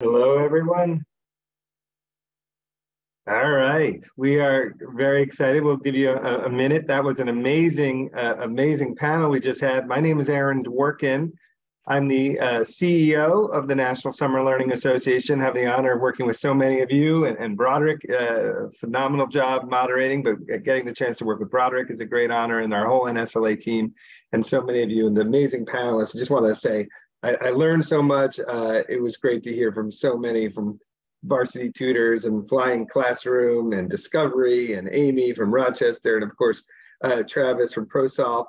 Hello, everyone. All right, we are very excited. We'll give you a minute. That was an amazing panel we just had. My name is Aaron Dworkin. I'm the CEO of the National Summer Learning Association. Have the honor of working with so many of you and Broderick. Phenomenal job moderating, but getting the chance to work with Broderick is a great honor, and our whole NSLA team, and so many of you and the amazing panelists. I just want to say I learned so much. It was great to hear from so many, from Varsity Tutors and Flying Classroom and Discovery and Amy from Rochester, and of course, Travis from ProSolve.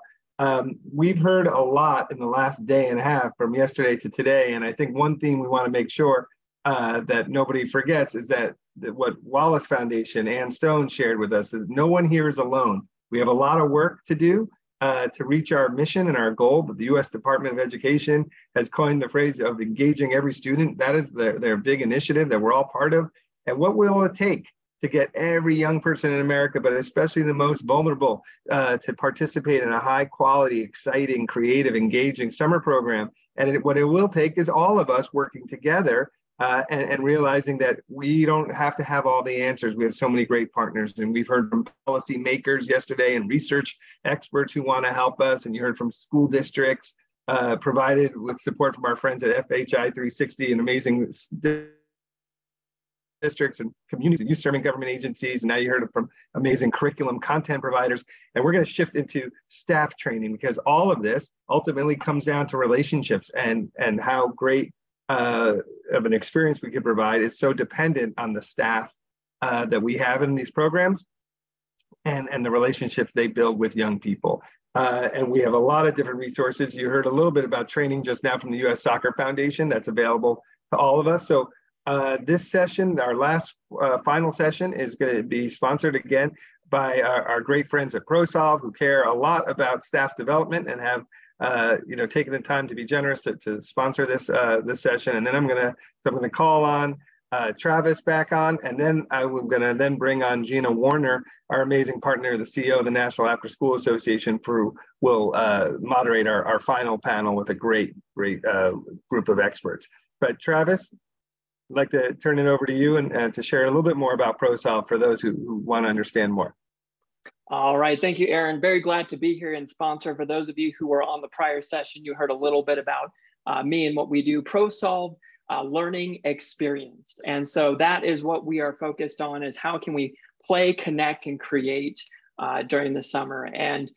We've heard a lot in the last day and a half from yesterday to today, and I think one thing we want to make sure that nobody forgets is that what Wallace Foundation, Ann Stone, shared with us is no one here is alone. We have a lot of work to do to reach our mission and our goal, but the U.S. Department of Education has coined the phrase of engaging every student. That is their big initiative that we're all part of. And what will it take to get every young person in America, but especially the most vulnerable, to participate in a high quality, exciting, creative, engaging summer program? And what it will take is all of us working together and realizing that we don't have to have all the answers. We have so many great partners, and we've heard from policy makers yesterday and research experts who want to help us, and you heard from school districts, provided with support from our friends at FHI 360 and amazing districts and community youth serving government agencies. And now you heard from amazing curriculum content providers. And we're going to shift into staff training, because all of this ultimately comes down to relationships, and how great of an experience we could provide is so dependent on the staff that we have in these programs and the relationships they build with young people. And we have a lot of different resources. You heard a little bit about training just now from the U.S. Soccer Foundation that's available to all of us. So this session, our last final session, is going to be sponsored again by our great friends at ProSolve, who care a lot about staff development and have taking the time to be generous to sponsor this session. And then I'm going to call on Travis back on, and then I'm going to then bring on Gina Warner, our amazing partner, the CEO of the National After School Association, who will moderate our final panel with a great group of experts. But Travis, I'd like to turn it over to you and to share a little bit more about ProSolve for those who want to understand more. All right, thank you, Aaron. Very glad to be here and sponsor. For those of you who were on the prior session, you heard a little bit about me and what we do. ProSolve Learning Experienced. And so that is what we are focused on, is how can we play, connect, and create during the summer. And,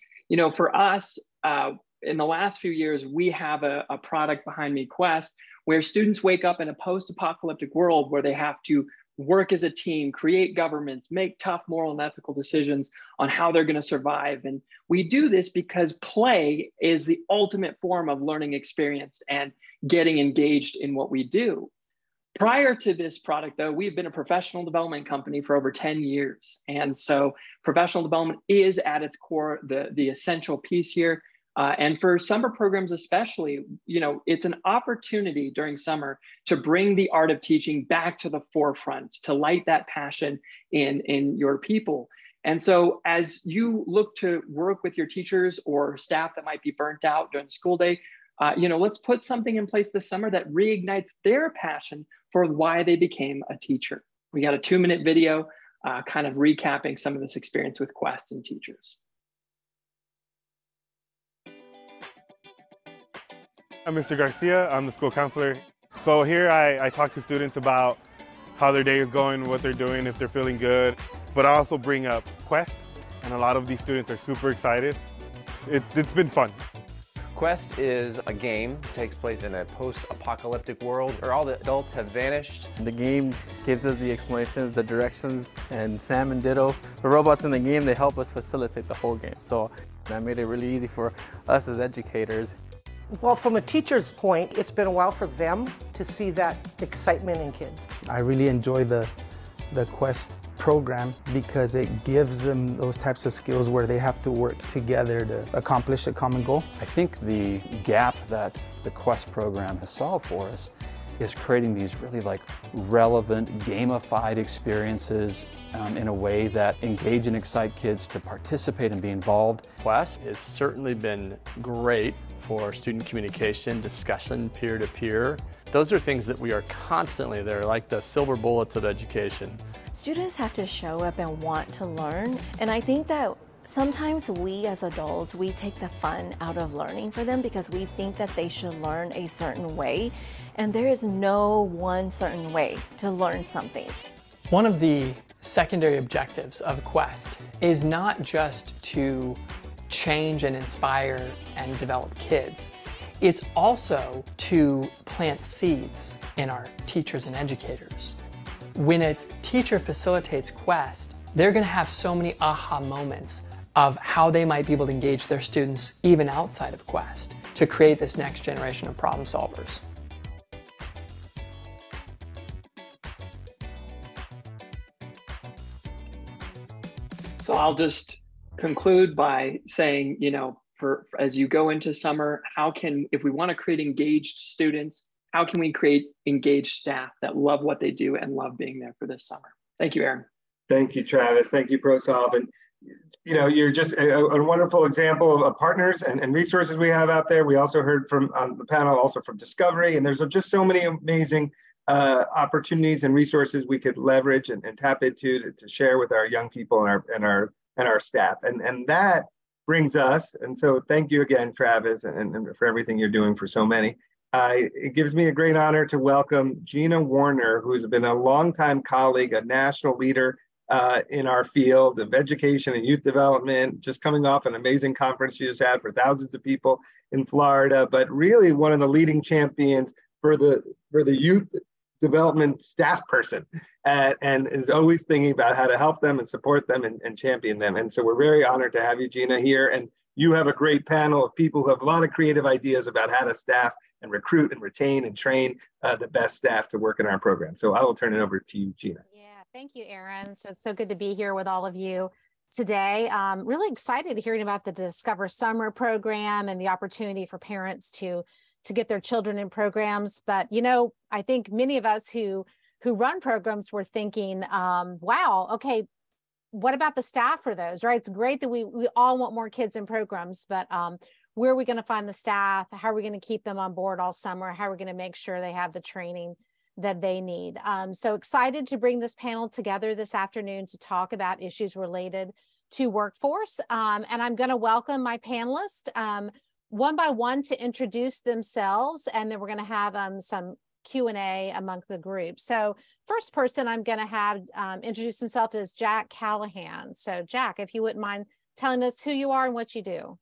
for us, in the last few years, we have a product behind me, Quest, where students wake up in a post-apocalyptic world where they have to work as a team, create governments, make tough moral and ethical decisions on how they're going to survive. And we do this because play is the ultimate form of learning experience and getting engaged in what we do. Prior to this product, though, we've been a professional development company for over 10 years. And so professional development is at its core the essential piece here. And for summer programs especially, it's an opportunity during summer to bring the art of teaching back to the forefront, to light that passion in your people. And so as you look to work with your teachers or staff that might be burnt out during the school day, let's put something in place this summer that reignites their passion for why they became a teacher. We got a 2-minute video kind of recapping some of this experience with Quest and teachers. I'm Mr. Garcia. I'm the school counselor. So here I talk to students about how their day is going, what they're doing, if they're feeling good. But I also bring up Quest, and a lot of these students are super excited. It's been fun. Quest is a game that takes place in a post-apocalyptic world where all the adults have vanished. The game gives us the explanations, the directions, and Sam and Ditto. The robots in the game, they help us facilitate the whole game. So that made it really easy for us as educators. Well, from a teacher's point, it's been a while for them to see that excitement in kids. I really enjoy the Quest program because it gives them those types of skills where they have to work together to accomplish a common goal. I think the gap that the Quest program has solved for us is creating these really relevant, gamified experiences in a way that engage and excite kids to participate and be involved. Quest has certainly been great for student communication, discussion, peer-to-peer. Those are things that we are constantly, they're like the silver bullets of education. Students have to show up and want to learn, and I think that sometimes we as adults, we take the fun out of learning for them because we think that they should learn a certain way, and there is no one certain way to learn something. One of the secondary objectives of Quest is not just to change and inspire and develop kids. It's also to plant seeds in our teachers and educators. When a teacher facilitates Quest, they're going to have so many aha moments of how they might be able to engage their students even outside of Quest to create this next generation of problem solvers. So I'll just conclude by saying, you know, as you go into summer, if we want to create engaged students, how can we create engaged staff that love what they do and love being there for this summer? Thank you, Aaron. Thank you, Travis. Thank you, ProSolve. And you know, you're just a wonderful example of partners and resources we have out there. We also heard from on the panel, also from Discovery, and there's just so many amazing opportunities and resources we could leverage and tap into to share with our young people and our staff. And that brings us, and so thank you again, Travis, and for everything you're doing for so many. It gives me a great honor to welcome Gina Warner, who's been a longtime colleague, a national leader in our field of education and youth development, just coming off an amazing conference she just had for thousands of people in Florida, but really one of the leading champions for the youth development staff person, and is always thinking about how to help them and support them and champion them. And so we're very honored to have you, Gina, here. And you have a great panel of people who have a lot of creative ideas about how to staff and recruit and retain and train the best staff to work in our program. So I will turn it over to you, Gina. Yeah, thank you, Aaron. So it's so good to be here with all of you today. Really excited hearing about the Discover Summer program and the opportunity for parents to get their children in programs. But, you know, I think many of us who run programs were thinking, wow, okay, what about the staff for those, right? It's great that we all want more kids in programs, but where are we going to find the staff? How are we going to keep them on board all summer? How are we going to make sure they have the training that they need? So excited to bring this panel together this afternoon to talk about issues related to workforce. And I'm going to welcome my panelists one by one to introduce themselves, and then we're going to have some Q&A among the group. So first person I'm going to have introduce himself is Jack Callahan. So Jack, if you wouldn't mind telling us who you are and what you do.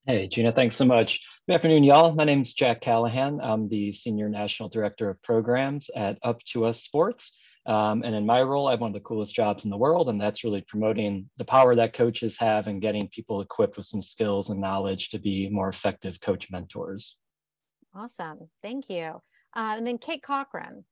Hey, Gina, thanks so much. Good afternoon, y'all. My name is Jack Callahan. I'm the Senior National Director of Programs at Up to Us Sports. And in my role, I have one of the coolest jobs in the world, and that's really promoting the power that coaches have and getting people equipped with some skills and knowledge to be more effective coach mentors. Awesome. Thank you. And then Kate Cochran.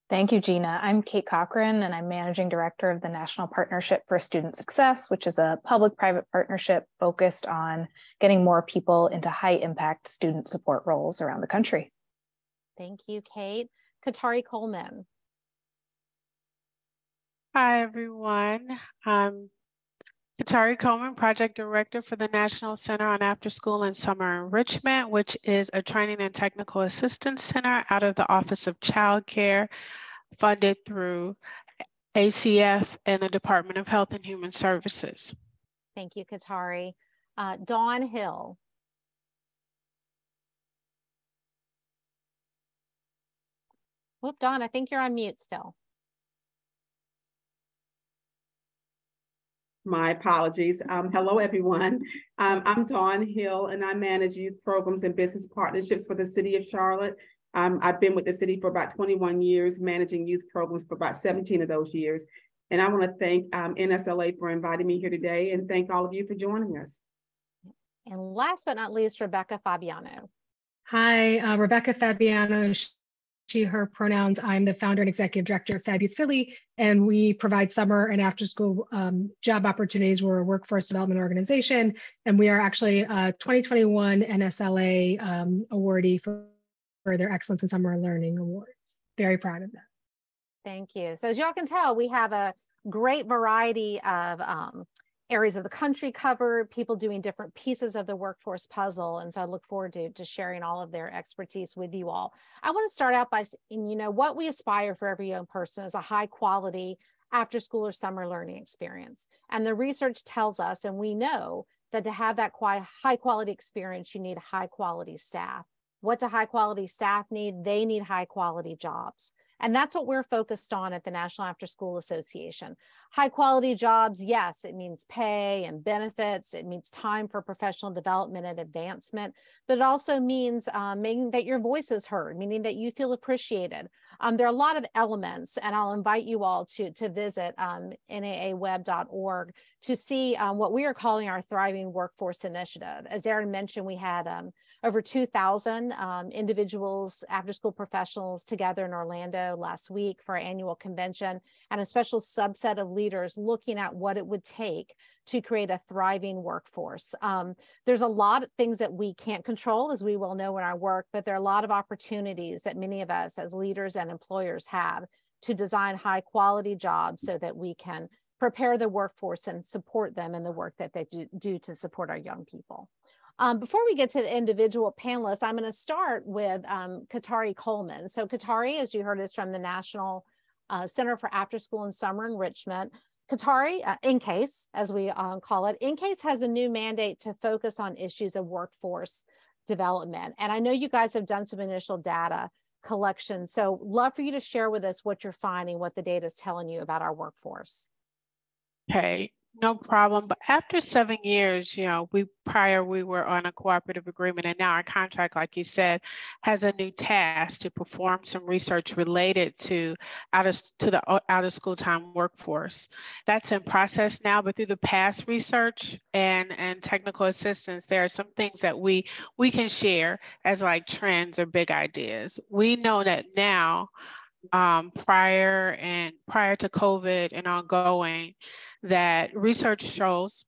Thank you, Gina. I'm Kate Cochran, and I'm Managing Director of the National Partnership for Student Success, which is a public-private partnership focused on getting more people into high-impact student support roles around the country. Thank you, Kate. Katari Coleman. Hi, everyone. I'm Katari Coleman, Project Director for the National Center on After School and Summer Enrichment, which is a training and technical assistance center out of the Office of Child Care, funded through ACF and the Department of Health and Human Services. Thank you, Katari. Dawn Hill. Whoop, Dawn, I think you're on mute still. My apologies. Hello, everyone. I'm Dawn Hill, and I manage youth programs and business partnerships for the City of Charlotte. I've been with the city for about 21 years, managing youth programs for about 17 of those years. And I want to thank NSLA for inviting me here today, and thank all of you for joining us. And last but not least, Rebecca Fabiano. Hi, Rebecca Fabiano. She, her pronouns. I'm the founder and executive director of Fab Youth Philly, and we provide summer and after school job opportunities. We're a workforce development organization, and we are actually a 2021 NSLA awardee for their Excellence in Summer Learning Awards. Very proud of that. Thank you. So as y'all can tell, we have a great variety of areas of the country covered, people doing different pieces of the workforce puzzle. And so I look forward to sharing all of their expertise with you all. I want to start out by saying, you know, what we aspire for every young person is a high quality after school or summer learning experience. And the research tells us, and we know, that to have that high quality experience, you need high quality staff. What do high quality staff need? They need high quality jobs. And that's what we're focused on at the National After School Association. High quality jobs, yes, it means pay and benefits. It means time for professional development and advancement, but it also means making that your voice is heard, meaning that you feel appreciated. There are a lot of elements, and I'll invite you all to visit naaweb.org to see what we are calling our Thriving Workforce Initiative. As Aaron mentioned, we had over 2,000 individuals, after-school professionals together in Orlando last week for our annual convention, and a special subset of leaders looking at what it would take to create a thriving workforce. There's a lot of things that we can't control, as we will know in our work, but there are a lot of opportunities that many of us as leaders and employers have to design high quality jobs so that we can prepare the workforce and support them in the work that they do to support our young people. Before we get to the individual panelists, I'm going to start with Katari Coleman. So Katari, as you heard, is from the National Center for After School and Summer Enrichment. Katari, NCASE, as we call it, NCASE has a new mandate to focus on issues of workforce development. And I know you guys have done some initial data collection. So love for you to share with us what you're finding, what the data is telling you about our workforce. Okay, no problem. But after 7 years, you know, we were on a cooperative agreement, and now our contract, like you said, has a new task to perform some research related to the out of school time workforce. That's in process now, but through the past research and technical assistance, there are some things that we can share as like trends or big ideas. We know that now, prior to COVID and ongoing, that research shows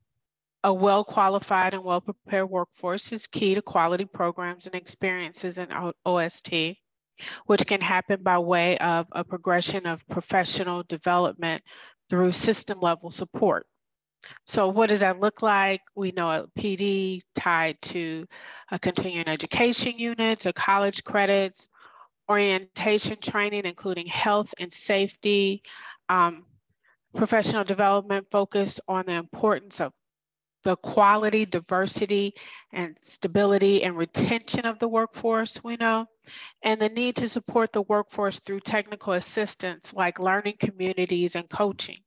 a well-qualified and well-prepared workforce is key to quality programs and experiences in OST, which can happen by way of a progression of professional development through system-level support. So what does that look like? We know a PD tied to a continuing education units or college credits, orientation training, including health and safety, professional development focused on the importance of the quality, diversity, and stability and retention of the workforce, we know, and the need to support the workforce through technical assistance like learning communities and coaching.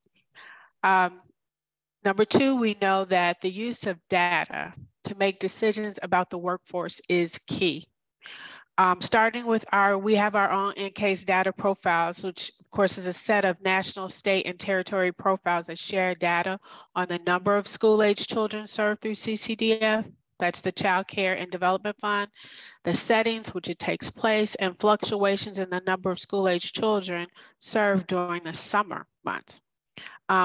Number two, we know that the use of data to make decisions about the workforce is key. Starting with we have our own NCASE data profiles, which of course is a set of national, state, and territory profiles that share data on the number of school-age children served through CCDF. That's the Child Care and Development Fund, the settings which it takes place, and fluctuations in the number of school-age children served during the summer months.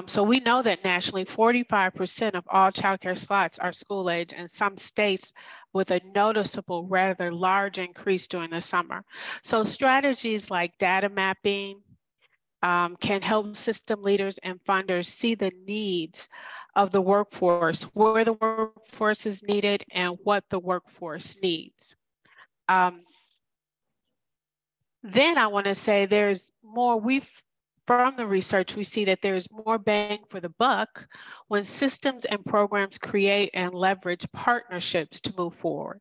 So we know that nationally, 45% of all childcare slots are school age, and some states with a noticeable, rather large increase during the summer. So strategies like data mapping can help system leaders and funders see the needs of the workforce, where the workforce is needed, and what the workforce needs. Then I want to say there's more. From the research, we see that there is more bang for the buck when systems and programs create and leverage partnerships to move forward.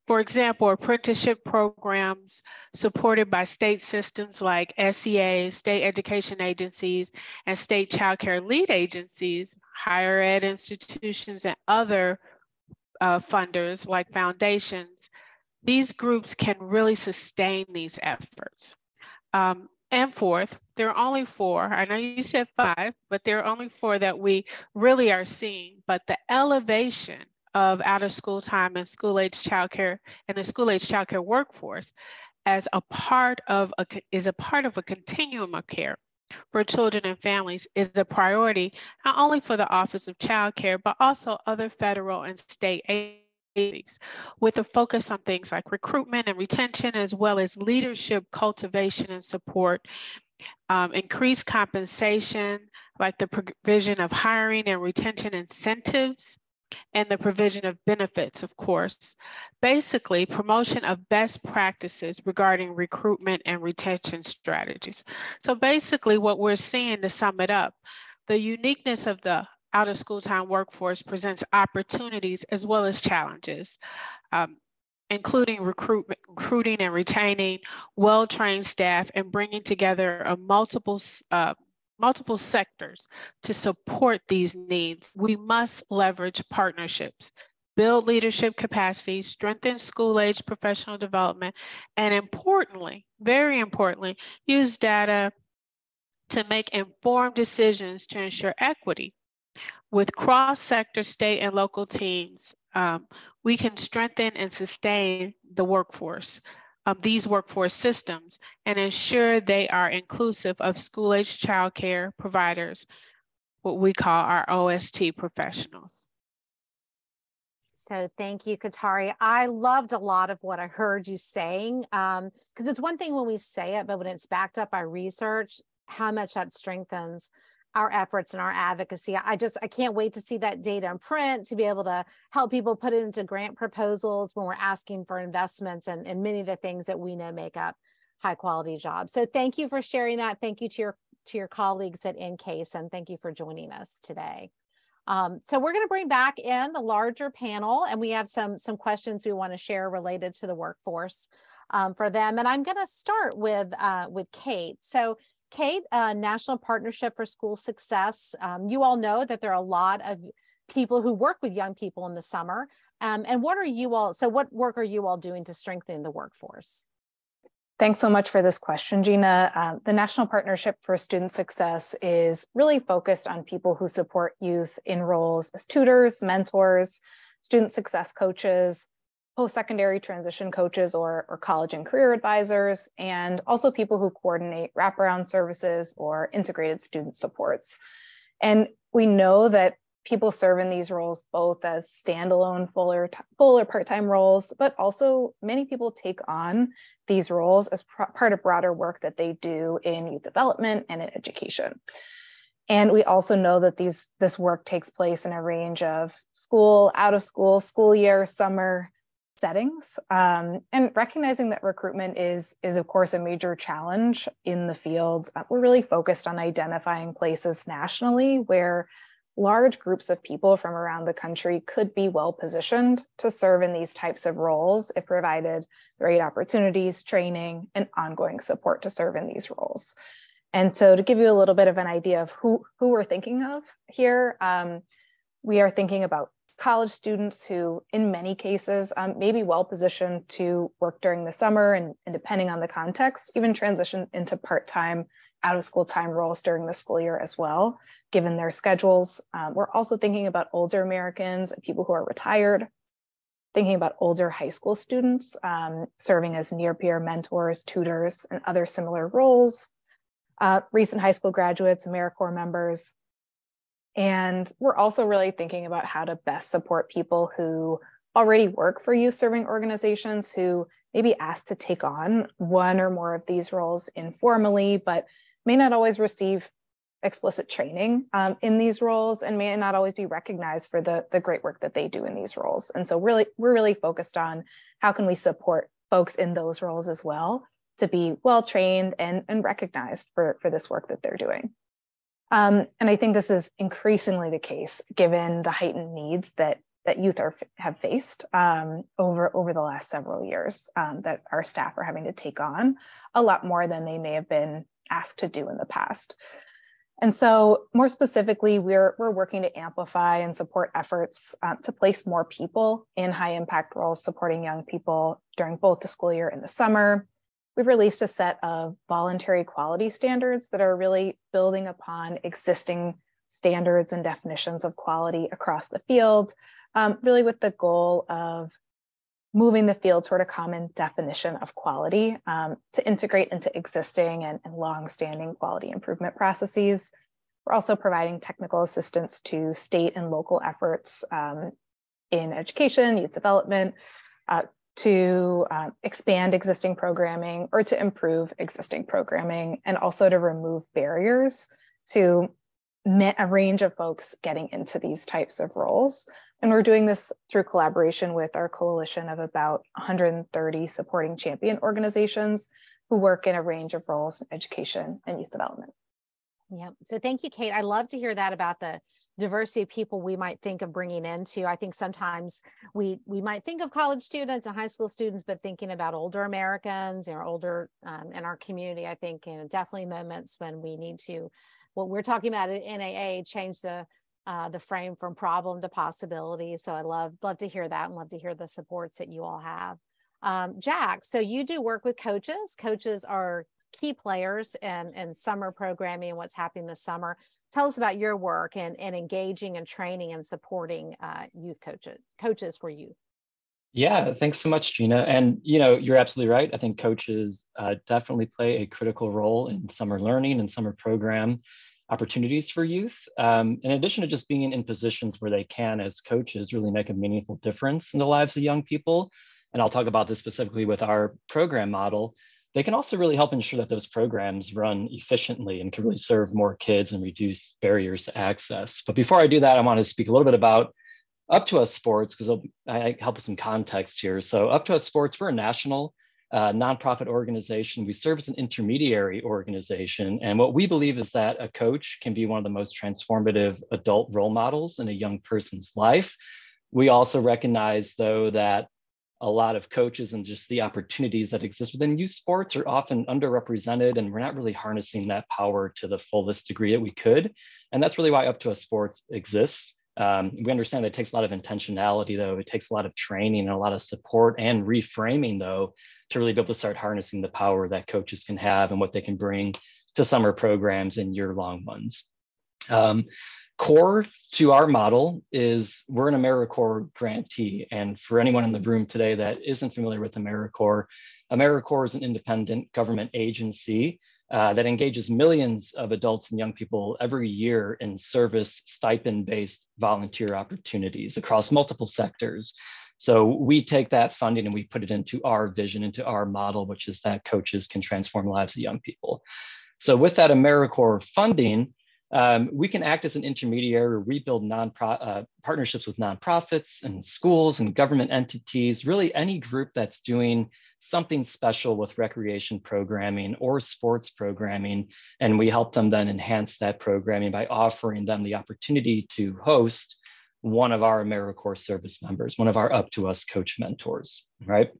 For example, apprenticeship programs supported by state systems like SEA, state education agencies, and state child care lead agencies, higher ed institutions, and other funders like foundations, these groups can really sustain these efforts. And fourth, there are only 4, I know you said 5, but there are only 4 that we really are seeing, but the elevation of out of school time and school-age childcare and the school-age childcare workforce as a part of a continuum of care for children and families is a priority, not only for the Office of Child Care, but also other federal and state agencies, with a focus on things like recruitment and retention, as well as leadership cultivation and support, increased compensation, like the provision of hiring and retention incentives, and the provision of benefits, of course. Basically, promotion of best practices regarding recruitment and retention strategies. So basically what we're seeing, to sum it up, the uniqueness of the out of school time workforce presents opportunities as well as challenges, including recruiting and retaining well-trained staff and bringing together a multiple sectors to support these needs. We must leverage partnerships, build leadership capacity, strengthen school-age professional development, and importantly, very importantly, use data to make informed decisions to ensure equity. With cross-sector state and local teams, we can strengthen and sustain the workforce of these workforce systems and ensure they are inclusive of school-age childcare providers, what we call our OST professionals. So thank you, Katari. I loved a lot of what I heard you saying, because it's one thing when we say it, but when it's backed up by research, how much that strengthens our efforts and our advocacy. I can't wait to see that data in print, to be able to help people put it into grant proposals when we're asking for investments and many of the things that we know make up high quality jobs. So thank you for sharing that. Thank you to your colleagues at NCASE, and thank you for joining us today. So we're going to bring back in the larger panel, and we have some questions we want to share related to the workforce for them. And I'm going to start with Kate. So Kate, National Partnership for School Success. You all know that there are a lot of people who work with young people in the summer. And what work are you all doing to strengthen the workforce? Thanks so much for this question, Gina. The National Partnership for Student Success is really focused on people who support youth in roles as tutors, mentors, student success coaches, post-secondary transition coaches or college and career advisors, and also people who coordinate wraparound services or integrated student supports. And we know that people serve in these roles both as standalone full or part-time roles, but also many people take on these roles as part of broader work that they do in youth development and in education. And we also know that this work takes place in a range of school, out of school, school year, summer settings, and recognizing that recruitment is of course a major challenge in the field. We're really focused on identifying places nationally where large groups of people from around the country could be well positioned to serve in these types of roles if provided the right opportunities, training, and ongoing support to serve in these roles. And so to give you a little bit of an idea of who we're thinking of here, we are thinking about college students who, in many cases, may be well positioned to work during the summer and depending on the context, even transition into part-time, out-of-school time roles during the school year as well, given their schedules. We're also thinking about older Americans and people who are retired, thinking about older high school students serving as near-peer mentors, tutors, and other similar roles, recent high school graduates, AmeriCorps members. And we're also really thinking about how to best support people who already work for youth serving organizations who may be asked to take on one or more of these roles informally, but may not always receive explicit training in these roles and may not always be recognized for the great work that they do in these roles. And so we're really focused on how can we support folks in those roles as well to be well trained and recognized for this work that they're doing. And I think this is increasingly the case given the heightened needs that youth have faced over the last several years, that our staff are having to take on a lot more than they may have been asked to do in the past. And so more specifically, we're working to amplify and support efforts to place more people in high impact roles supporting young people during both the school year and the summer. We've released a set of voluntary quality standards that are really building upon existing standards and definitions of quality across the field, really with the goal of moving the field toward a common definition of quality to integrate into existing and long-standing quality improvement processes. We're also providing technical assistance to state and local efforts in education, youth development, to expand existing programming or to improve existing programming, and also to remove barriers to a range of folks getting into these types of roles. And we're doing this through collaboration with our coalition of about 130 supporting champion organizations who work in a range of roles in education and youth development. Yeah. So thank you, Kate. I love to hear that about the diversity of people we might think of bringing into. I think sometimes we might think of college students and high school students, but thinking about older Americans or older in our community, I think definitely moments when we need to, what we're talking about at NAA, change the frame from problem to possibility. So I love to hear that and love to hear the supports that you all have. Jack, so you do work with coaches. Coaches are key players in summer programming and what's happening this summer. Tell us about your work and engaging and training and supporting youth coaches for youth. Yeah, thanks so much, Gina. And you're absolutely right. I think coaches definitely play a critical role in summer learning and summer program opportunities for youth. In addition to just being in positions where they can, as coaches, really make a meaningful difference in the lives of young people. And I'll talk about this specifically with our program model. They can also really help ensure that those programs run efficiently and can really serve more kids and reduce barriers to access. But before I do that, I want to speak a little bit about Up to Us Sports, because I help with some context here. So Up to Us Sports, we're a national nonprofit organization. We serve as an intermediary organization. And what we believe is that a coach can be one of the most transformative adult role models in a young person's life. We also recognize, though, that a lot of coaches and just the opportunities that exist within youth sports are often underrepresented, and we're not really harnessing that power to the fullest degree that we could. And that's really why Up to Us Sports exists. We understand that it takes a lot of intentionality, though. It takes a lot of training and a lot of support and reframing, though, to really be able to start harnessing the power that coaches can have and what they can bring to summer programs and year-long ones. Core to our model is we're an AmeriCorps grantee. And for anyone in the room today that isn't familiar with AmeriCorps, AmeriCorps is an independent government agency that engages millions of adults and young people every year in service stipend-based volunteer opportunities across multiple sectors. So we take that funding and we put it into our vision, into our model, which is that coaches can transform lives of young people. So with that AmeriCorps funding, we can act as an intermediary. We build partnerships with nonprofits and schools and government entities, really any group that's doing something special with recreation programming or sports programming. And we help them then enhance that programming by offering them the opportunity to host one of our AmeriCorps service members, one of our Up to Us coach mentors, right?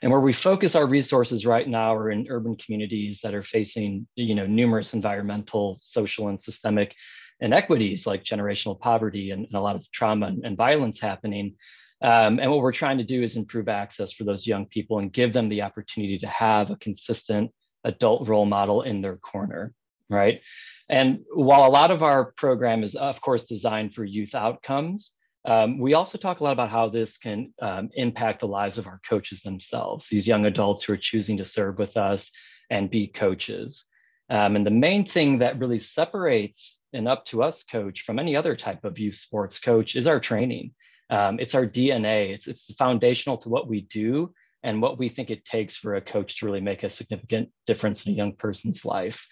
And where we focus our resources right now are in urban communities that are facing, numerous environmental, social, and systemic inequities like generational poverty and a lot of trauma and violence happening. And what we're trying to do is improve access for those young people and give them the opportunity to have a consistent adult role model in their corner, right? And while a lot of our program is, of course, designed for youth outcomes, we also talk a lot about how this can impact the lives of our coaches themselves, these young adults who are choosing to serve with us and be coaches. And the main thing that really separates an Up to Us coach from any other type of youth sports coach is our training. It's our DNA. It's foundational to what we do and what we think it takes for a coach to really make a significant difference in a young person's life.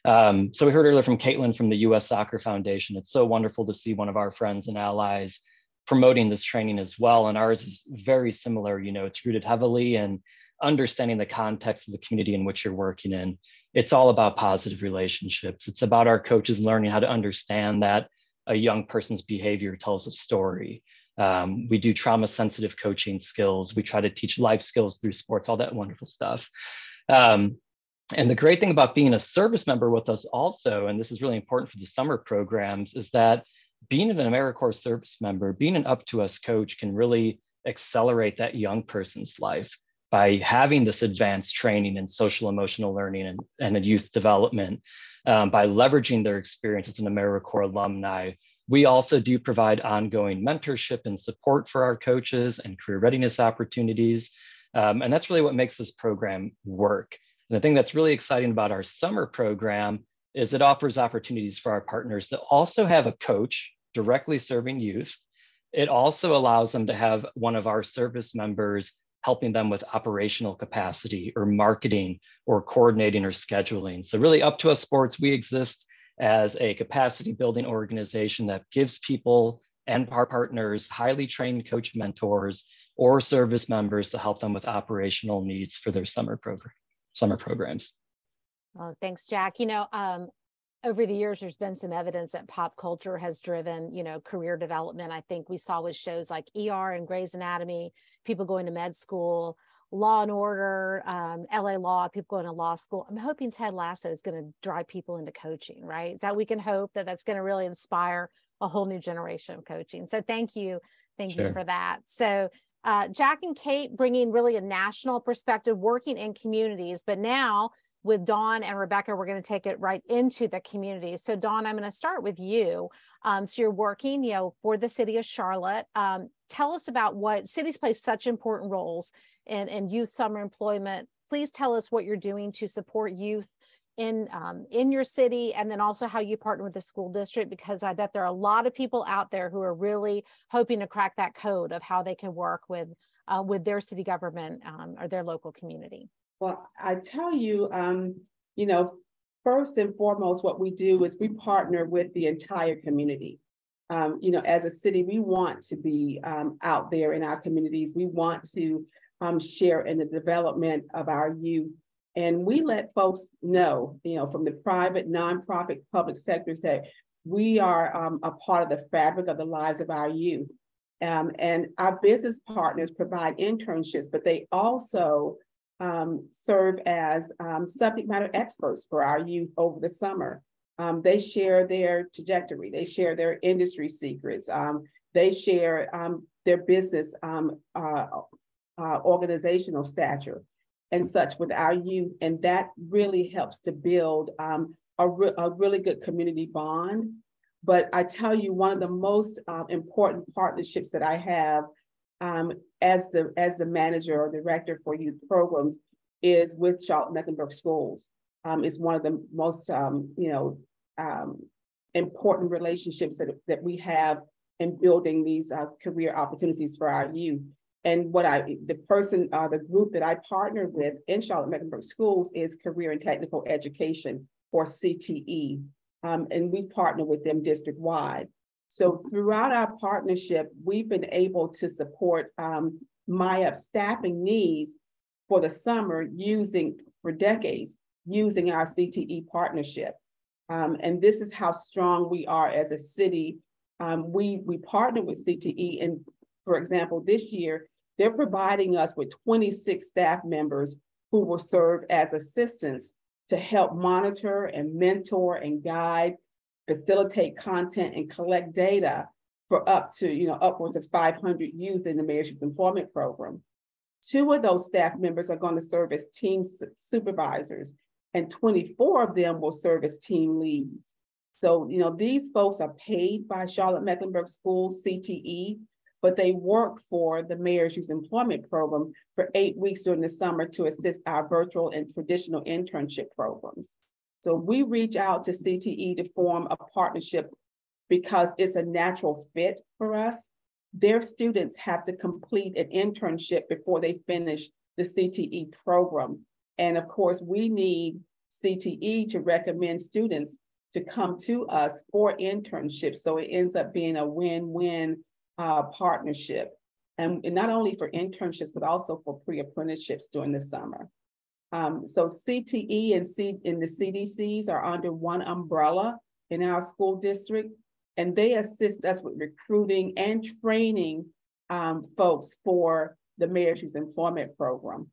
So we heard earlier from Caitlin from the U.S. Soccer Foundation. It's so wonderful to see one of our friends and allies promoting this training as well. And ours is very similar. It's rooted heavily in understanding the context of the community in which you're working in. It's all about positive relationships. It's about our coaches learning how to understand that a young person's behavior tells a story. We do trauma-sensitive coaching skills. We try to teach life skills through sports, all that wonderful stuff. And the great thing about being a service member with us also, and this is really important for the summer programs, is that being an AmeriCorps service member, being an Up to Us coach can really accelerate that young person's life by having this advanced training in social emotional learning and youth development, by leveraging their experience as an AmeriCorps alumni. We also do provide ongoing mentorship and support for our coaches and career readiness opportunities. And that's really what makes this program work. And the thing that's really exciting about our summer program is it offers opportunities for our partners to also have a coach directly serving youth. It also allows them to have one of our service members helping them with operational capacity or marketing or coordinating or scheduling. So really Up to Us Sports, we exist as a capacity building organization that gives people and our partners highly trained coach mentors or service members to help them with operational needs for their summer programs. Oh, thanks, Jack. You know, over the years, there's been some evidence that pop culture has driven, you know, career development. I think we saw with shows like ER and Grey's Anatomy, people going to med school, Law and Order, LA Law, people going to law school. I'm hoping Ted Lasso is going to drive people into coaching, right? So we can hope that that's going to really inspire a whole new generation of coaching. So thank you. Thank you for that. So Jack and Kate bringing really a national perspective, working in communities, but now with Dawn and Rebecca, we're going to take it right into the community. So Dawn, I'm going to start with you. So you're working, you know, for the city of Charlotte. Tell us about what cities play such important roles in youth summer employment. Please tell us what you're doing to support youth in your city, and then also how you partner with the school district, because I bet there are a lot of people out there who are really hoping to crack that code of how they can work with their city government or their local community. Well, I tell you, you know, first and foremost, what we do is we partner with the entire community. You know, as a city, we want to be out there in our communities. We want to share in the development of our youth. And we let folks know, you know, from the private, nonprofit, public sectors that we are a part of the fabric of the lives of our youth. And our business partners provide internships, but they also serve as subject matter experts for our youth over the summer. They share their trajectory, they share their industry secrets, they share their business organizational stature and such with our youth. And that really helps to build a really good community bond. But I tell you, one of the most important partnerships that I have as the manager or director for youth programs is with Charlotte-Mecklenburg Schools. It's one of the most important relationships that we have in building these career opportunities for our youth. And the group that I partner with in Charlotte-Mecklenburg Schools is Career and Technical Education, or CTE. And we partner with them district-wide. So throughout our partnership, we've been able to support MIAP staffing needs for the summer for decades, using our CTE partnership. And this is how strong we are as a city. We partner with CTE, and for example, this year, they're providing us with 26 staff members who will serve as assistants to help monitor and mentor and guide, facilitate content, and collect data for upwards of 500 youth in the Mayor's Youth Employment Program. 2 of those staff members are going to serve as team supervisors, and 24 of them will serve as team leads. So, you know, these folks are paid by Charlotte-Mecklenburg Schools, CTE, but they work for the Mayor's Youth Employment Program for 8 weeks during the summer to assist our virtual and traditional internship programs. So we reach out to CTE to form a partnership because it's a natural fit for us. Their students have to complete an internship before they finish the CTE program. And of course, we need CTE to recommend students to come to us for internships. So it ends up being a win-win partnership, and not only for internships, but also for pre-apprenticeships during the summer. So CTE and the CDCs are under one umbrella in our school district, and they assist us with recruiting and training folks for the Mayor's Youth Employment Program.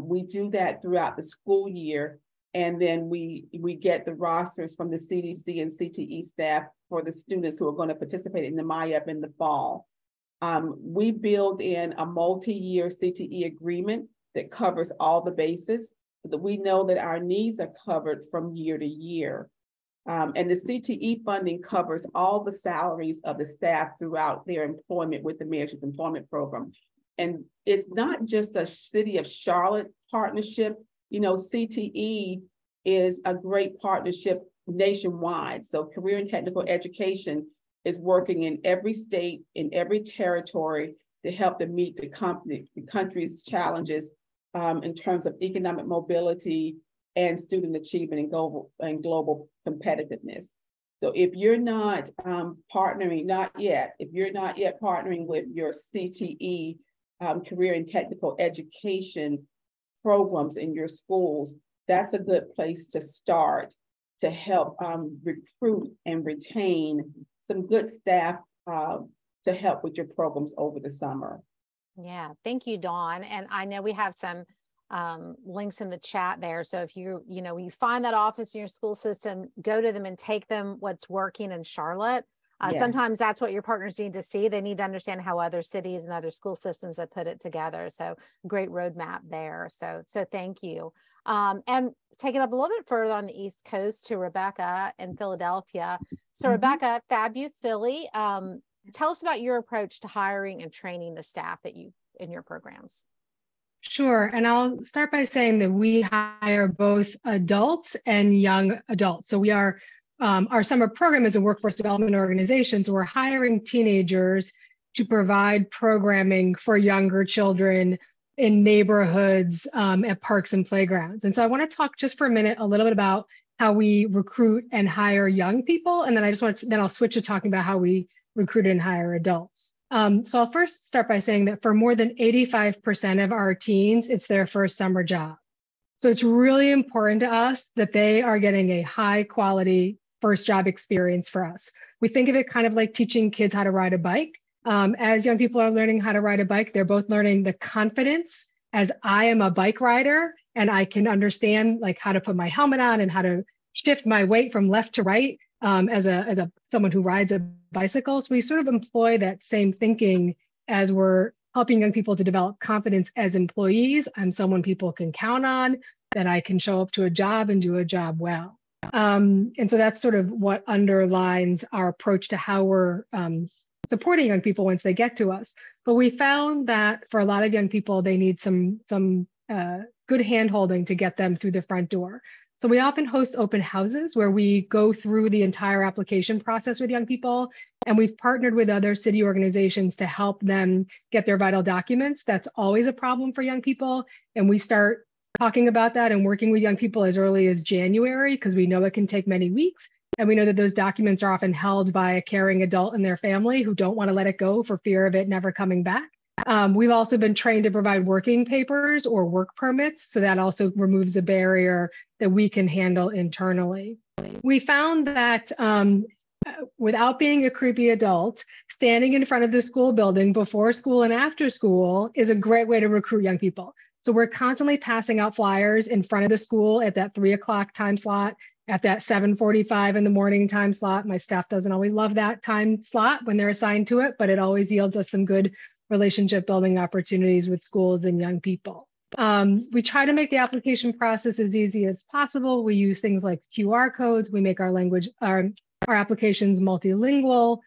We do that throughout the school year, and then we get the rosters from the CDC and CTE staff for the students who are going to participate in the MIAP in the fall. We build in a multi-year CTE agreement that covers all the bases so that we know that our needs are covered from year to year. And the CTE funding covers all the salaries of the staff throughout their employment with the Mayor's Youth Employment Program. And it's not just a City of Charlotte partnership. You know, CTE is a great partnership nationwide. So Career and Technical Education is working in every state, in every territory to help them meet the country's challenges in terms of economic mobility, and student achievement and global competitiveness. So if you're not partnering, if you're not yet partnering with your CTE, career and technical education programs in your schools, that's a good place to start to help recruit and retain some good staff to help with your programs over the summer. Yeah, thank you, Dawn. And I know we have some links in the chat there. So if you find that office in your school system, go to them and take them what's working in Charlotte. Sometimes that's what your partners need to see. They need to understand how other cities and other school systems have put it together. So great roadmap there. So thank you. And take it up a little bit further on the East Coast to Rebecca in Philadelphia. So Rebecca, FabU Philly, tell us about your approach to hiring and training the staff that you in your programs. Sure. And I'll start by saying that we hire both adults and young adults. So we are, our summer program is a workforce development organization. So we're hiring teenagers to provide programming for younger children in neighborhoods, at parks and playgrounds. And so I want to talk just for a minute, a little bit about how we recruit and hire young people. And then then I'll switch to talking about how we recruit and hire adults. So I'll first start by saying that for more than 85% of our teens, it's their first summer job. So it's really important to us that they are getting a high quality first job experience for us. We think of it kind of like teaching kids how to ride a bike. As young people are learning how to ride a bike, they're both learning the confidence as I am a bike rider and I can understand like how to put my helmet on and how to shift my weight from left to right. As someone who rides a bicycle. So we sort of employ that same thinking as we're helping young people to develop confidence as employees. I'm someone people can count on, that I can show up to a job and do a job well. And so that's sort of what underlines our approach to how we're supporting young people once they get to us. But we found that for a lot of young people, they need some good hand-holding to get them through the front door. So we often host open houses where we go through the entire application process with young people, and we've partnered with other city organizations to help them get their vital documents. That's always a problem for young people, and we start talking about that and working with young people as early as January because we know it can take many weeks, and we know that those documents are often held by a caring adult in their family who don't want to let it go for fear of it never coming back. We've also been trained to provide working papers or work permits, so that also removes a barrier that we can handle internally. We found that without being a creepy adult, standing in front of the school building before school and after school is a great way to recruit young people. So we're constantly passing out flyers in front of the school at that 3 o'clock time slot, at that 7:45 in the morning time slot. My staff doesn't always love that time slot when they're assigned to it, but it always yields us some good relationship building opportunities with schools and young people. We try to make the application process as easy as possible. We use things like QR codes. We make our applications multilingual.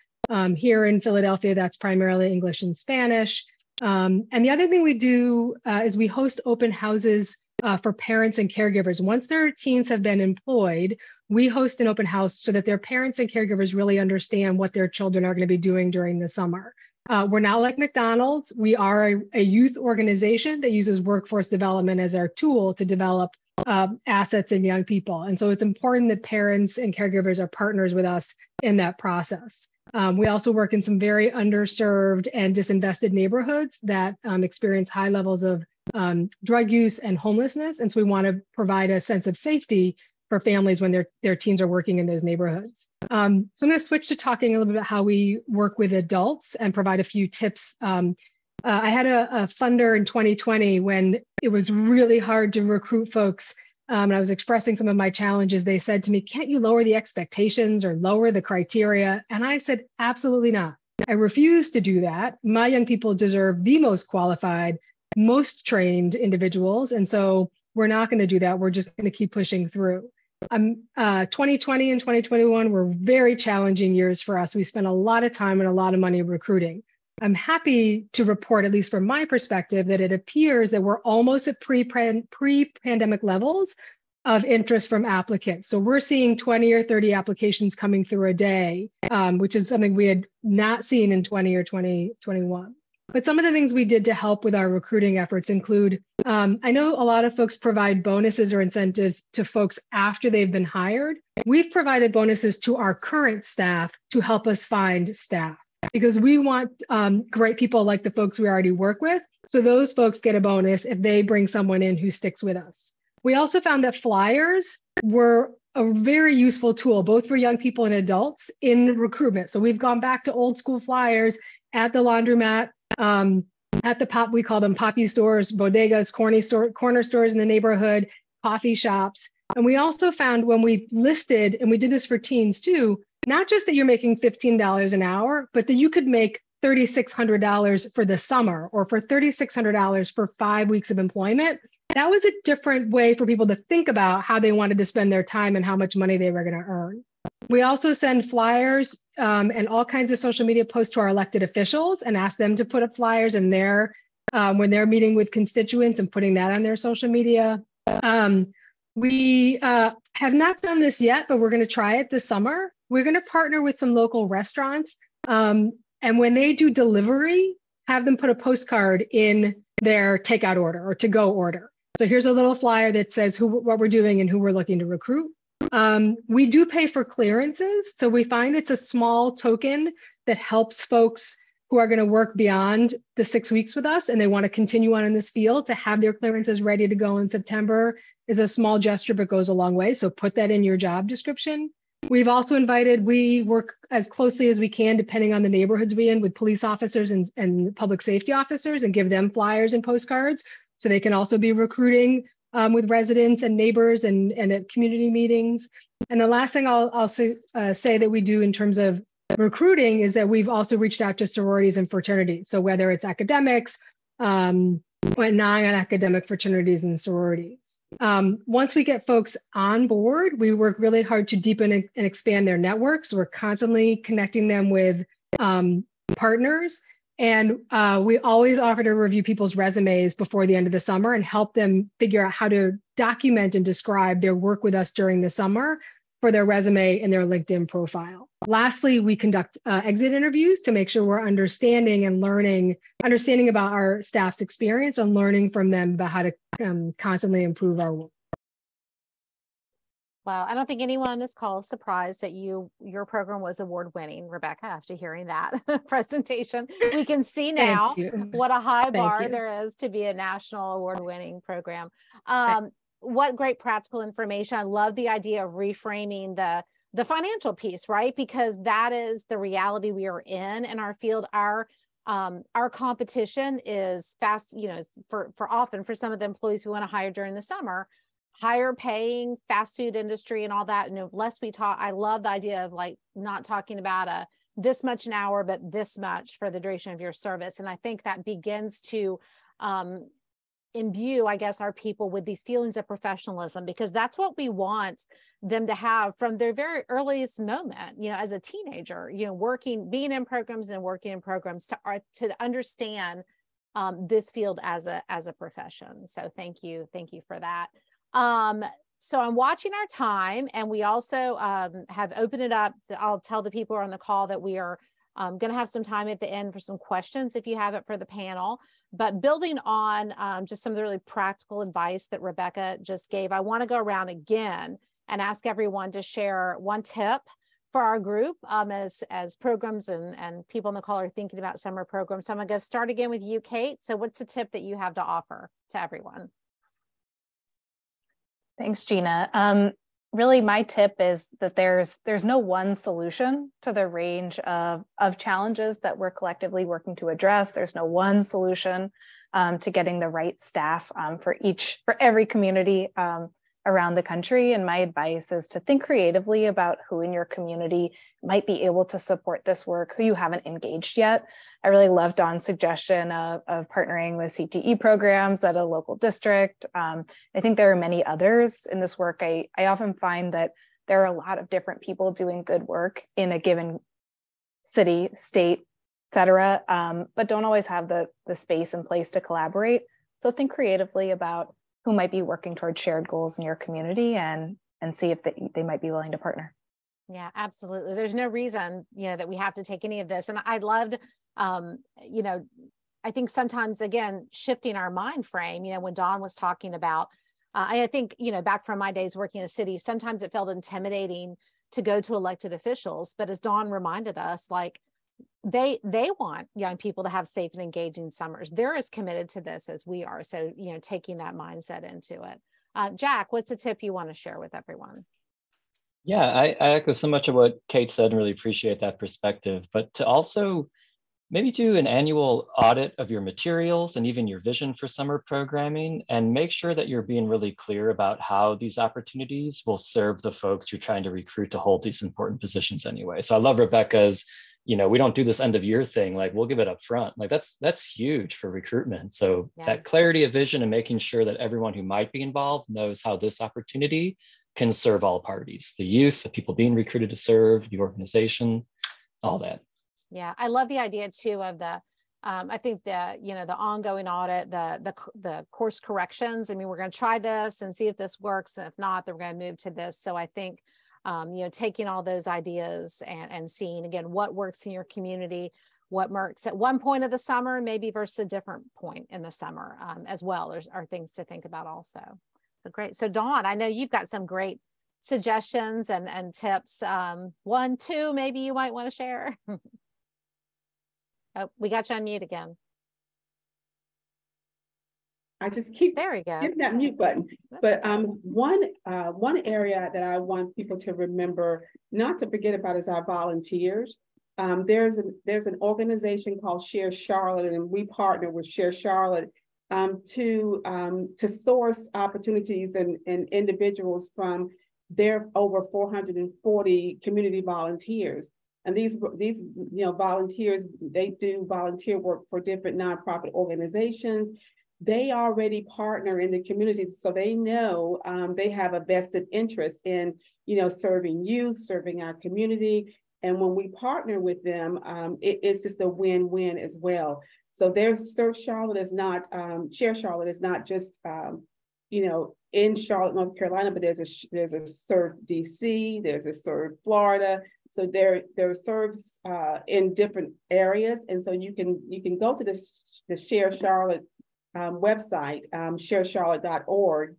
Here in Philadelphia, that's primarily English and Spanish. And the other thing we do is we host open houses for parents and caregivers. Once their teens have been employed, we host an open house so that their parents and caregivers really understand what their children are going to be doing during the summer. We're not like McDonald's. We are a youth organization that uses workforce development as our tool to develop assets in young people. And so it's important that parents and caregivers are partners with us in that process. We also work in some very underserved and disinvested neighborhoods that experience high levels of drug use and homelessness. And so we want to provide a sense of safety for families when their teens are working in those neighborhoods. So I'm going to switch to talking a little bit about how we work with adults and provide a few tips. I had a funder in 2020 when it was really hard to recruit folks. And I was expressing some of my challenges. They said to me, can't you lower the expectations or lower the criteria? And I said, absolutely not. I refuse to do that. My young people deserve the most qualified, most trained individuals. And so we're not going to do that. We're just going to keep pushing through. 2020 and 2021 were very challenging years for us. We spent a lot of time and a lot of money recruiting. I'm happy to report, at least from my perspective, that it appears that we're almost at pre-pandemic levels of interest from applicants. So we're seeing 20 or 30 applications coming through a day, which is something we had not seen in 20 or 2021. But some of the things we did to help with our recruiting efforts include, I know a lot of folks provide bonuses or incentives to folks after they've been hired. We've provided bonuses to our current staff to help us find staff because we want great people like the folks we already work with. So those folks get a bonus if they bring someone in who sticks with us. We also found that flyers were a very useful tool, both for young people and adults in recruitment. So we've gone back to old school flyers at the laundromat, at the we call them poppy stores, bodegas, corner stores in the neighborhood, coffee shops. And we also found when we listed, and we did this for teens too, not just that you're making $15 an hour, but that you could make $3,600 for the summer or for $3,600 for 5 weeks of employment. That was a different way for people to think about how they wanted to spend their time and how much money they were going to earn. We also send flyers and all kinds of social media posts to our elected officials and ask them to put up flyers in their when they're meeting with constituents and putting that on their social media. We have not done this yet, but we're going to try it this summer. We're going to partner with some local restaurants. And when they do delivery, have them put a postcard in their takeout order or to-go order. So here's a little flyer that says what we're doing and who we're looking to recruit. We do pay for clearances. So we find it's a small token that helps folks who are going to work beyond the 6 weeks with us and they want to continue on in this field to have their clearances ready to go in September is a small gesture, but goes a long way. So put that in your job description. We've also we work as closely as we can, depending on the neighborhoods we're in, with police officers and public safety officers and give them flyers and postcards so they can also be recruiting with residents and neighbors and at community meetings. And the last thing I'll say that we do in terms of recruiting is that we've also reached out to sororities and fraternities. So whether it's academics, or non-academic fraternities and sororities. Once we get folks on board, we work really hard to deepen and expand their networks. We're constantly connecting them with partners. And we always offer to review people's resumes before the end of the summer and help them figure out how to document and describe their work with us during the summer for their resume and their LinkedIn profile. Lastly, we conduct exit interviews to make sure we're understanding about our staff's experience and learning from them about how to constantly improve our work. Well, I don't think anyone on this call is surprised that your program was award-winning, Rebecca, after hearing that presentation. We can see now what a high bar there is to be a national award-winning program. What great practical information. I love the idea of reframing the financial piece, right? Because that is the reality we are in our field. Our competition is fast, for often for some of the employees who want to hire during the summer, higher paying fast food industry and all that. And less we talk, I love the idea of like not talking about this much an hour, but this much for the duration of your service. And I think that begins to imbue, I guess, our people with these feelings of professionalism, because that's what we want them to have from their very earliest moment, as a teenager, being in programs and working in programs to understand this field as a profession. So thank you for that. So I'm watching our time, and we also have opened it up. I'll tell the people who are on the call that we are going to have some time at the end for some questions if you have it for the panel. But building on just some of the really practical advice that Rebecca just gave, I want to go around again and ask everyone to share one tip for our group as programs and people on the call are thinking about summer programs. So I'm going to start again with you, Kate. So what's the tip that you have to offer to everyone? Thanks, Gina. Really, my tip is that there's no one solution to the range of challenges that we're collectively working to address. There's no one solution to getting the right staff for every community around the country. And my advice is to think creatively about who in your community might be able to support this work, who you haven't engaged yet. I really love Dawn's suggestion of partnering with CTE programs at a local district. I think there are many others in this work. I often find that there are a lot of different people doing good work in a given city, state, et cetera, but don't always have the space and place to collaborate. So think creatively about who might be working towards shared goals in your community and see if they might be willing to partner. Yeah, absolutely. There's no reason, that we have to take any of this. And I loved, I I think sometimes, again, shifting our mind frame, when Dawn was talking about, I think, back from my days working in the city, sometimes it felt intimidating to go to elected officials. But as Dawn reminded us, like, they want young people to have safe and engaging summers. They're as committed to this as we are. So, taking that mindset into it. Jack, what's a tip you want to share with everyone? Yeah, I echo so much of what Kate said and really appreciate that perspective, but to also maybe do an annual audit of your materials and even your vision for summer programming, and make sure that you're being really clear about how these opportunities will serve the folks you're trying to recruit to hold these important positions anyway. So I love Rebecca's, we don't do this end of year thing, like we'll give it up front. Like that's huge for recruitment. So that clarity of vision and making sure that everyone who might be involved knows how this opportunity can serve all parties, the youth, the people being recruited to serve, the organization, all that. Yeah, I love the idea too of the, I think the, the ongoing audit, the course corrections. I mean, we're going to try this and see if this works. And if not, then we're going to move to this. So I think, taking all those ideas and seeing, again, what works in your community, what works at one point of the summer, maybe versus a different point in the summer as well, are things to think about also. So great. So Dawn, I know you've got some great suggestions and tips. 1, 2, maybe you might want to share. Oh, we got you on mute again. I just keep hitting that mute button. But one area that I want people to remember, not to forget about, is our volunteers. There's an organization called Share Charlotte, and we partner with Share Charlotte to source opportunities and individuals from their over 440 community volunteers. And these volunteers, they do volunteer work for different nonprofit organizations. They already partner in the community, so they know they have a vested interest in serving youth, serving our community. And when we partner with them, it's just a win-win as well. So Share Charlotte is not just in Charlotte, North Carolina, but there's a Serve DC, there's a Serve Florida. So there are serves in different areas, and so you can go to the Share Charlotte website, sharecharlotte.org,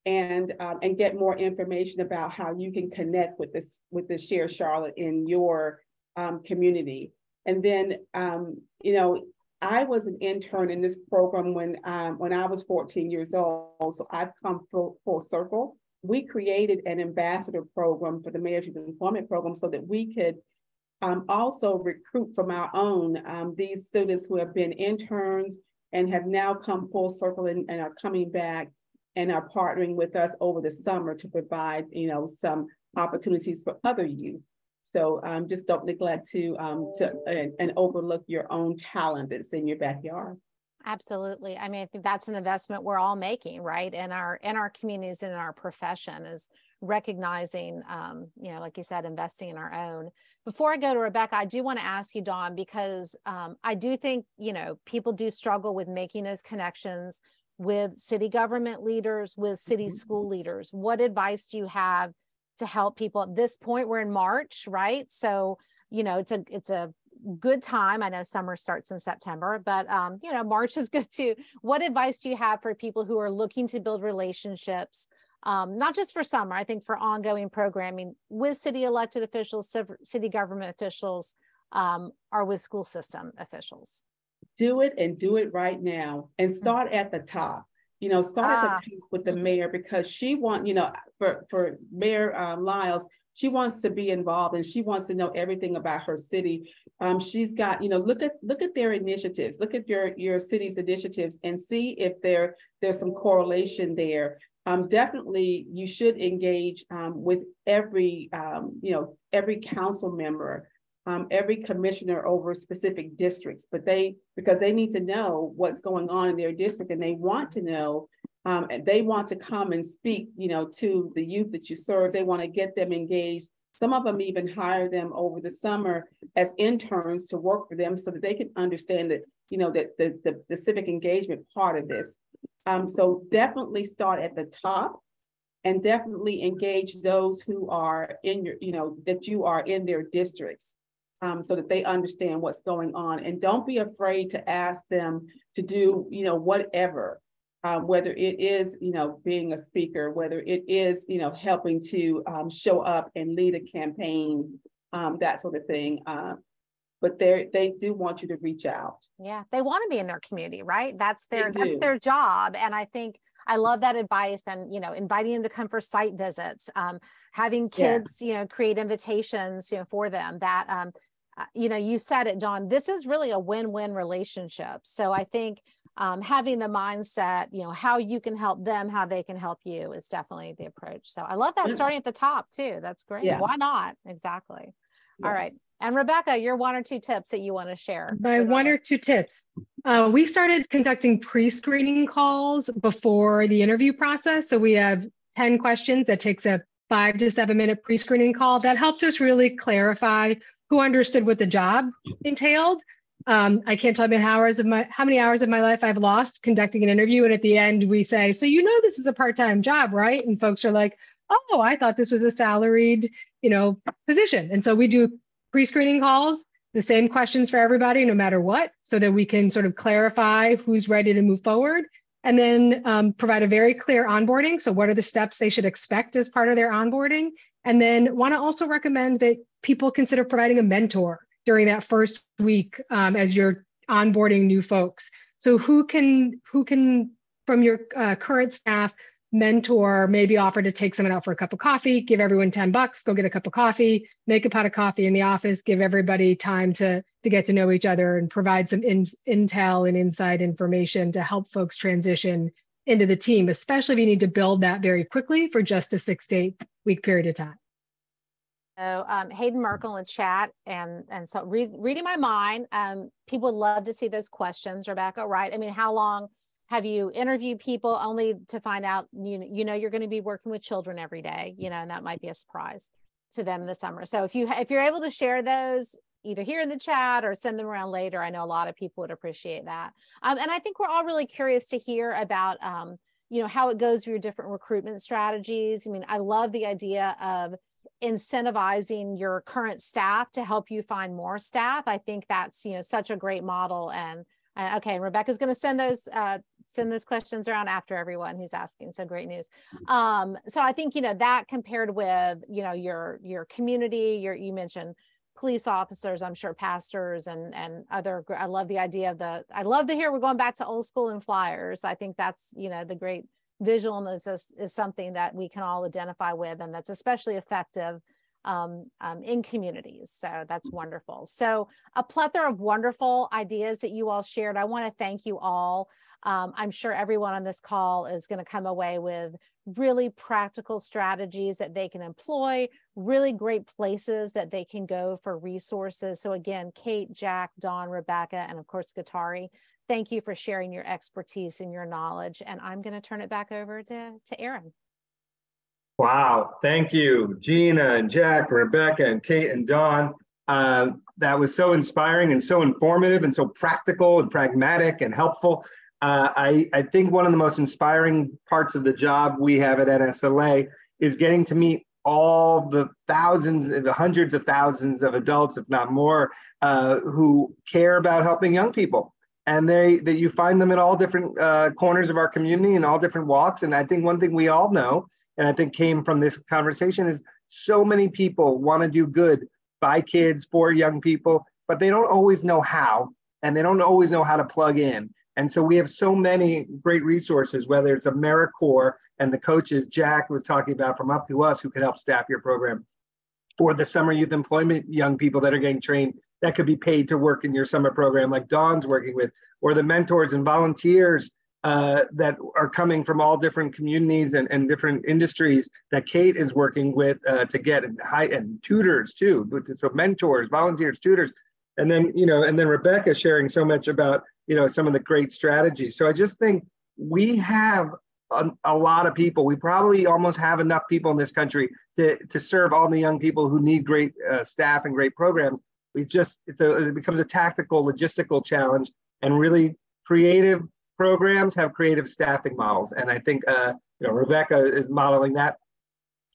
and get more information about how you can connect with the Share Charlotte in your community. And then I was an intern in this program when I was 14 years old, so I've come full circle. We created an ambassador program for the Mayor's Youth Employment Program so that we could also recruit from our own these students who have been interns and have now come full circle and are coming back and are partnering with us over the summer to provide some opportunities for other youth. So just don't neglect to overlook your own talent that's in your backyard. Absolutely. I mean, I think that's an investment we're all making, right? In our communities and in our profession, is recognizing, like you said, investing in our own. Before I go to Rebecca, I do want to ask you, Dawn, because I do think, people do struggle with making those connections with city government leaders, with city school leaders. What advice do you have to help people at this point? We're in March, right? So, it's a good time. I know summer starts in September, but March is good too. What advice do you have for people who are looking to build relationships, not just for summer, I think for ongoing programming with city elected officials, city government officials, or with school system officials? Do it, and do it right now, and start at the top. Start at the top with the mayor, because she wants, for Mayor Lyles, she wants to be involved and she wants to know everything about her city. She's got, look at their initiatives, look at your city's initiatives and see if there's some correlation there. Definitely, you should engage with every council member, every commissioner over specific districts, because they need to know what's going on in their district, and they want to know, and they want to come and speak, to the youth that you serve. They want to get them engaged. Some of them even hire them over the summer as interns to work for them so that they can understand that, that the civic engagement part of this. So definitely start at the top, and definitely engage those who are in your, that you are in their districts. so that they understand what's going on. And don't be afraid to ask them to do, whatever, whether it is, being a speaker, whether it is, helping to show up and lead a campaign, that sort of thing. But they do want you to reach out. Yeah, they want to be in their community, right? That's their job. And I think I love that advice, and inviting them to come for site visits, having kids, create invitations, for them. That you said it, Dawn. This is really a win-win relationship. So I think having the mindset, how you can help them, how they can help you, is definitely the approach. So I love that, starting at the top too. That's great. Yeah. Why not? Exactly. Yes. All right. And Rebecca, your 1 or 2 tips that you want to share. My 1 or 2 tips. We started conducting pre-screening calls before the interview process. So we have 10 questions that takes a 5 to 7 minute pre-screening call that helped us really clarify who understood what the job entailed. I can't tell you how many hours of my life I've lost conducting an interview. And at the end we say, so this is a part-time job, right? And folks are like, oh, I thought this was a salaried, position. And so we do pre-screening calls, the same questions for everybody, no matter what, so that we can sort of clarify who's ready to move forward, and then provide a very clear onboarding. So what are the steps they should expect as part of their onboarding? And then want to also recommend that people consider providing a mentor during that first week as you're onboarding new folks. So who can from your current staff mentor, maybe offer to take someone out for a cup of coffee, give everyone $10, go get a cup of coffee, make a pot of coffee in the office, give everybody time to get to know each other, and provide some intel and inside information to help folks transition into the team, especially if you need to build that very quickly for just a 6 to 8 week period of time. So Hayden Merkel in chat, and so reading my mind, people would love to see those questions, Rebecca, right? I mean, how long have you interviewed people only to find out, you're going to be working with children every day, and that might be a surprise to them in the summer. So if you're able to share those either here in the chat or send them around later, I know a lot of people would appreciate that. And I think we're all really curious to hear about, how it goes with your different recruitment strategies. I mean, I love the idea of incentivizing your current staff to help you find more staff. I think that's, such a great model. And okay, Rebecca's going to send those questions around after everyone who's asking. So great news. So I think, that compared with, your community, you mentioned police officers, I'm sure pastors and other, I love the idea of I love to hear we're going back to old school and flyers. I think that's, the great visual is something that we can all identify with, and that's especially effective in communities. So that's wonderful. So a plethora of wonderful ideas that you all shared. I want to thank you all. I'm sure everyone on this call is going to come away with really practical strategies that they can employ, really great places that they can go for resources. So again, Kate, Jack, Dawn, Rebecca, and of course, Katari, thank you for sharing your expertise and your knowledge. And I'm going to turn it back over to Aaron. Wow, thank you, Gina and Jack, Rebecca and Kate and Dawn. That was so inspiring and so informative and so practical and pragmatic and helpful. I think one of the most inspiring parts of the job we have at NSLA is getting to meet all the hundreds of thousands of adults, if not more, who care about helping young people. And that you find them in all different corners of our community and all different walks. And I think one thing we all know, and I think came from this conversation, is so many people want to do good by kids, for young people, but they don't always know how, and they don't always know how to plug in. And so we have so many great resources, whether it's AmeriCorps and the coaches Jack was talking about from Up to Us, who can help staff your program, or the summer youth employment young people that are getting trained that could be paid to work in your summer program like Dawn's working with, or the mentors and volunteers that are coming from all different communities and different industries that Kate is working with to get, and tutors too, so mentors, volunteers, tutors, and then Rebecca sharing so much about some of the great strategies. So I just think we have a lot of people. We probably almost have enough people in this country to serve all the young people who need great staff and great programs. It becomes a tactical, logistical challenge, and really creative programs have creative staffing models. And I think Rebecca is modeling that.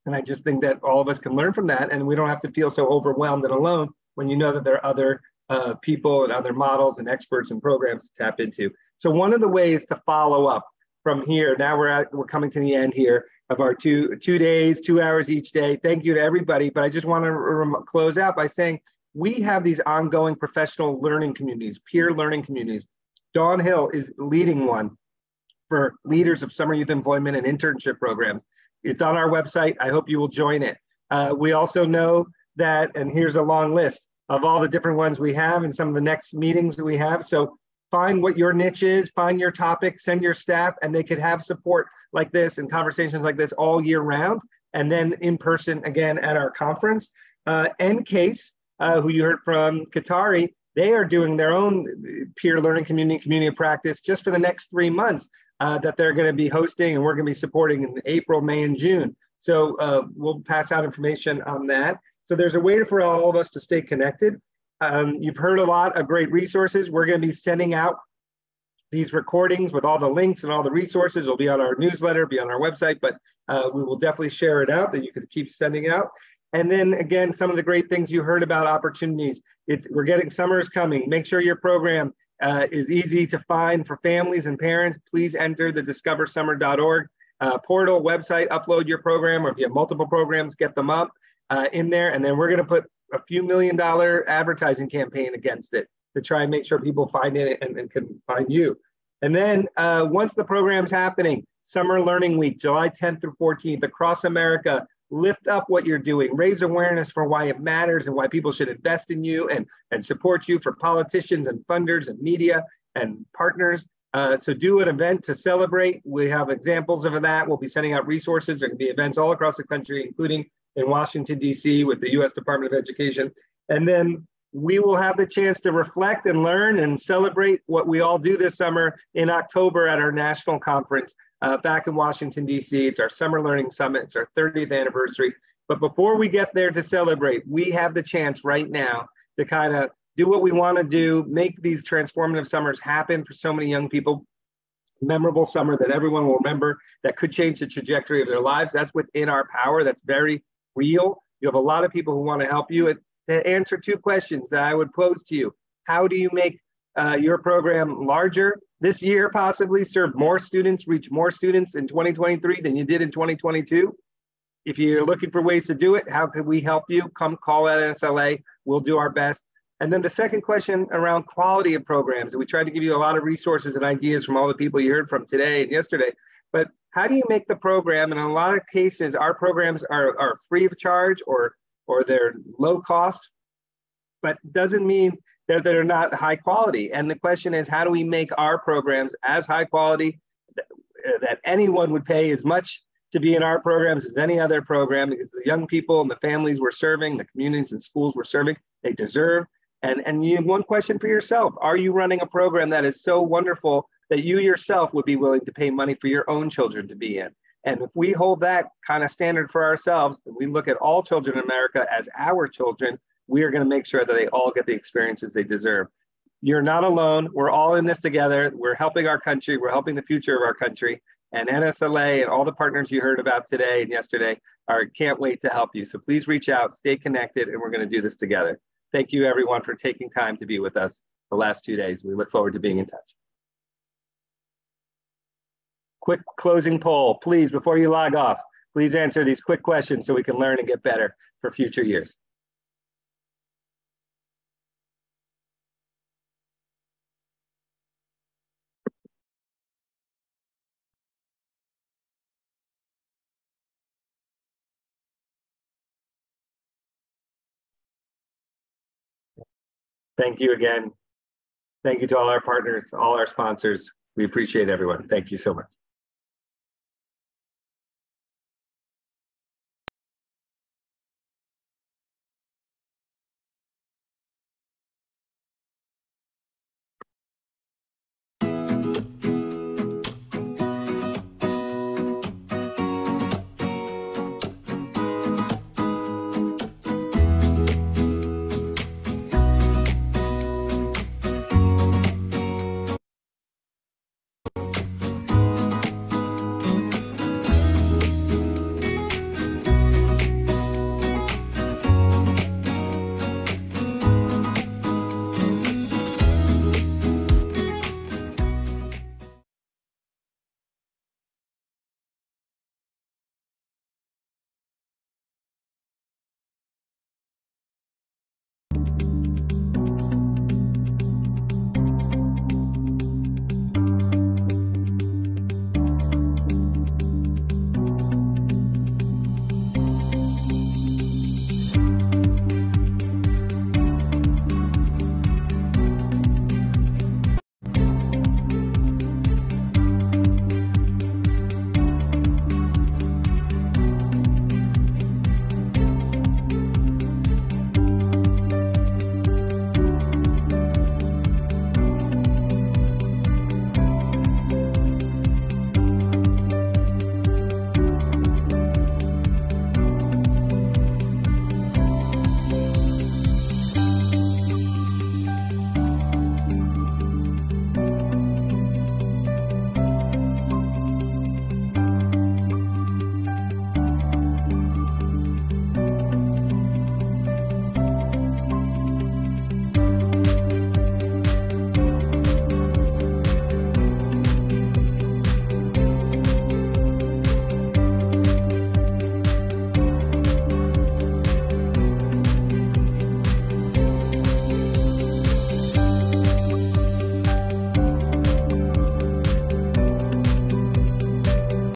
And I just think that all of us can learn from that, and we don't have to feel so overwhelmed and alone when you know that there are other people and other models and experts and programs to tap into. So one of the ways to follow up from here, now we're coming to the end here of our two days, 2 hours each day. Thank you to everybody, but I just want to close out by saying we have these ongoing professional learning communities, peer learning communities. Dawn Hill is leading one for leaders of summer youth employment and internship programs. It's on our website. I hope you will join it. We also know that, and here's a long list of all the different ones we have and some of the next meetings that we have. So find what your niche is, find your topic, send your staff, and they could have support like this and conversations like this all year round, and then in person again at our conference. NCASE, who you heard from, Qatari, they are doing their own peer learning community of practice just for the next 3 months that they're going to be hosting, and we're going to be supporting in April, May, and June. So we'll pass out information on that. So there's a way for all of us to stay connected. You've heard a lot of great resources. We're going to be sending out these recordings with all the links and all the resources. It'll be on our newsletter, be on our website, but we will definitely share it out that you could keep sending out. And then again, some of the great things you heard about opportunities. We're getting, summer is coming. Make sure your program is easy to find for families and parents. Please enter the discoversummer.org portal website, upload your program, or if you have multiple programs, get them up in there. And then we're going to put a few $1 million advertising campaign against it to try and make sure people find it and can find you. And then once the program's happening, Summer Learning Week, July 10th through 14th, across America, lift up what you're doing, raise awareness for why it matters and why people should invest in you and support you, for politicians and funders and media and partners. So do an event to celebrate. We have examples of that. We'll be sending out resources. There can be events all across the country, including in Washington, D.C. with the U.S. Department of Education. And then we will have the chance to reflect and learn and celebrate what we all do this summer in October at our national conference back in Washington, D.C. It's our Summer Learning Summit. It's our 30th anniversary. But before we get there to celebrate, we have the chance right now to kind of do what we want to do, make these transformative summers happen for so many young people. Memorable summer that everyone will remember, that could change the trajectory of their lives. That's within our power. That's very real. You have a lot of people who want to help you. To answer 2 questions that I would pose to you: how do you make your program larger this year, possibly serve more students, reach more students in 2023 than you did in 2022? If you're looking for ways to do it, how can we help you? Come call at NSLA. We'll do our best. And then the second question around quality of programs. We tried to give you a lot of resources and ideas from all the people you heard from today and yesterday. But how do you make the program? And in a lot of cases, our programs are free of charge or they're low cost, but doesn't mean that they're not high quality. And the question is, how do we make our programs as high quality that anyone would pay as much to be in our programs as any other program? Because the young people and the families we're serving, the communities and schools we're serving, they deserve. And you have one question for yourself: are you running a program that is so wonderful that you yourself would be willing to pay money for your own children to be in? And if we hold that kind of standard for ourselves, and we look at all children in America as our children, we are going to make sure that they all get the experiences they deserve. You're not alone. We're all in this together. We're helping our country. We're helping the future of our country. And NSLA and all the partners you heard about today and yesterday can't wait to help you. So please reach out, stay connected, and we're going to do this together. Thank you, everyone, for taking time to be with us the last 2 days. We look forward to being in touch. Quick closing poll, please, before you log off, please answer these quick questions so we can learn and get better for future years. Thank you again. Thank you to all our partners, all our sponsors. We appreciate everyone. Thank you so much.